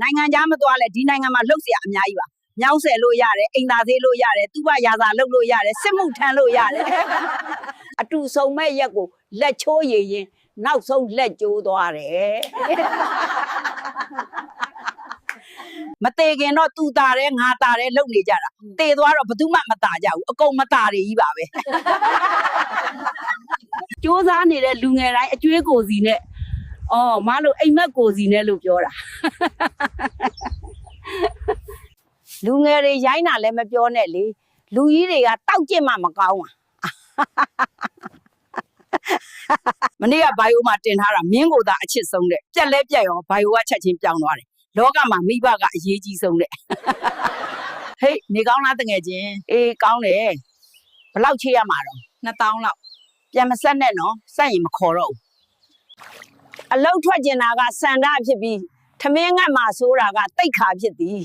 နိုင်ငံခြားမသွားလဲဒီနိုင်ငံမှာလှုပ်เสียအများကြီးပါမြောင်းဆယ်လို့ရတယ်အိမ်သာသေးလို့ရတယ်သူ့ဘရာသာလှုပ်လို့ရတယ်စစ်မှုထမ်းလို့ရတယ်အတူဆုံးမဲ့ရက်ကိုလက်ချိုးရည်ရင်နောက်ဆုံးလက်ကျိုးသွားတယ်မသေးခင်တော့သူတာတယ်ငါတာတယ်လှုပ်နေကြတာသေသွားတော့ဘယ်သူမှမတာကြဘူးအကုန်မတာတွေကြီးပါပဲစူးစမ်းနေတဲ့လူငယ်တိုင်းအကျွေးကိုစီနဲ့အော်မလို့အိမ်မက်ကိုစီနဲ့လို့ပြောတာလူငယ်တွေရိုင်းတာလည်းမပြောနဲ့လေလူကြီးတွေကတောက်ကျင့်မှမကောင်းပါမနေ့ကဘိုင်ယိုမှာတင်ထားတာမင်းကိုသာအချစ်ဆုံးတဲ့ပြက်လဲပြက်ရောဘိုင်ယိုကချက်ချင်းပြောင်းသွားတယ်လောကမှာမိဘကအရေးကြီးဆုံးတဲ့ဟေးနေကောင်းလားတငယ်ချင်းအေးကောင်းတယ်ဘယ်လောက်ချေးရမှာတော့2000လောက်ပြန်မဆက်နဲ့နော်ဆက်ရင်မခေါ်တော့ဘူးအလောက်ထွက်ကျင်တာကစန္ဒဖြစ်ပြီးထမင်းငတ်မှာဆိုတာကတိတ်ခါဖြစ်သည်